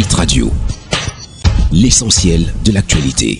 Hit Radio, l'essentiel de l'actualité.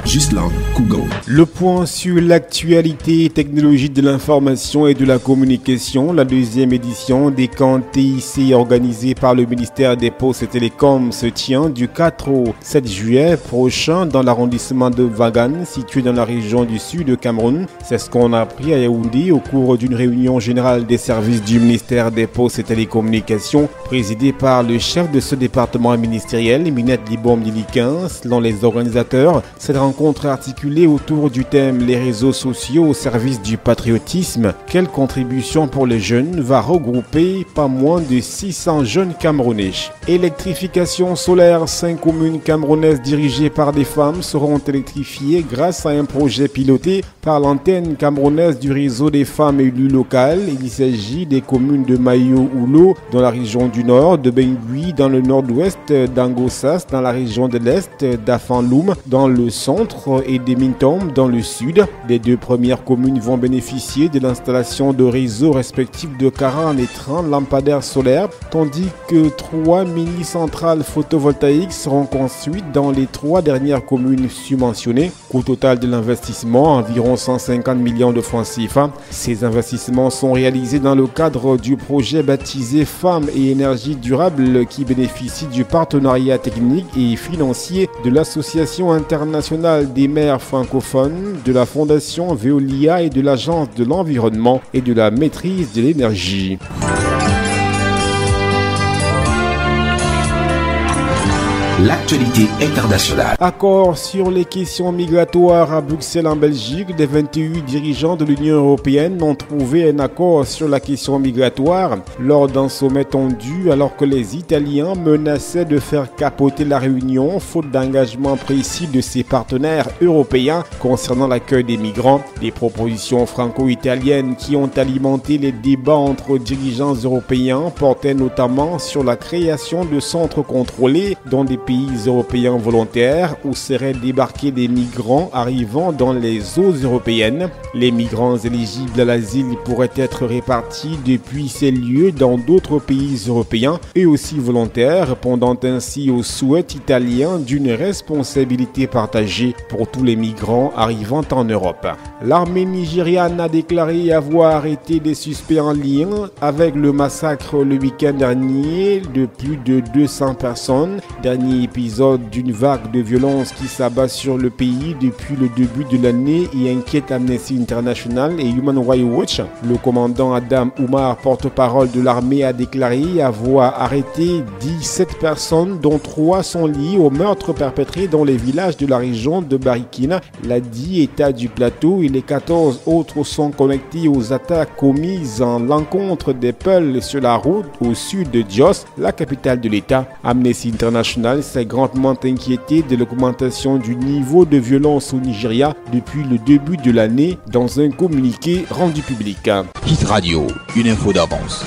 Ghislain Cougon. Le point sur l'actualité technologique de l'information et de la communication, la deuxième édition des camps TIC organisée par le ministère des Postes et Télécoms se tient du 4 au 7 juillet prochain dans l'arrondissement de Vagan, situé dans la région du sud de Cameroun. C'est ce qu'on a appris à Yaoundé au cours d'une réunion générale des services du ministère des Postes et Télécommunications, présidée par le chef de ce département ministériel, Minette Libom Diliquin. Selon les organisateurs, cette rencontre articulée autour du thème « Les réseaux sociaux au service du patriotisme ». Quelle contribution pour les jeunes va regrouper pas moins de 600 jeunes Camerounais. Électrification solaire, 5 communes camerounaises dirigées par des femmes seront électrifiées grâce à un projet piloté par l'antenne camerounaise du réseau des femmes élues locales. Il s'agit des communes de Mayo-Oulo dans la région du nord, de Bengui dans le nord-ouest, d'Angossas dans la région de l'est, d'Afanloum dans le centre et des Mintom dans le sud. Les deux premières communes vont bénéficier de l'installation de réseaux respectifs de 40 et 30 lampadaires solaires, tandis que 3 mini-centrales photovoltaïques seront construites dans les 3 dernières communes subventionnées. Coût total de l'investissement, environ 150 millions de francs CFA. Ces investissements sont réalisés dans le cadre du projet baptisé Femmes et énergie durable qui bénéficie du partenariat technique et financier de l'Association internationale des maires francophones, de la Fondation Veolia et de l'Agence de l'environnement et de la maîtrise de l'énergie. L'actualité internationale. Accord sur les questions migratoires à Bruxelles en Belgique. Les 28 dirigeants de l'Union européenne ont trouvé un accord sur la question migratoire lors d'un sommet tendu alors que les Italiens menaçaient de faire capoter la réunion faute d'engagement précis de ses partenaires européens concernant l'accueil des migrants. Les propositions franco-italiennes qui ont alimenté les débats entre dirigeants européens portaient notamment sur la création de centres contrôlés dans des pays européens volontaires où seraient débarqués des migrants arrivant dans les eaux européennes. Les migrants éligibles à l'asile pourraient être répartis depuis ces lieux dans d'autres pays européens, eux aussi volontaires, répondant ainsi au souhait italien d'une responsabilité partagée pour tous les migrants arrivant en Europe. L'armée nigériane a déclaré avoir arrêté des suspects en lien avec le massacre le week-end dernier de plus de 200 personnes. Dernier épisode d'une vague de violence qui s'abat sur le pays depuis le début de l'année et inquiète Amnesty International et Human Rights Watch. Le commandant Adam Oumar, porte-parole de l'armée, a déclaré avoir arrêté 17 personnes dont 3 sont liées au meurtre perpétré dans les villages de la région de Barikina, l'Adi, État du Plateau, et les 14 autres sont connectés aux attaques commises en l'encontre des Peuls sur la route au sud de Jos, la capitale de l'État. Amnesty International s'est grandement inquiété de l'augmentation du niveau de violence au Nigeria depuis le début de l'année dans un communiqué rendu public. Hit Radio, une info d'avance.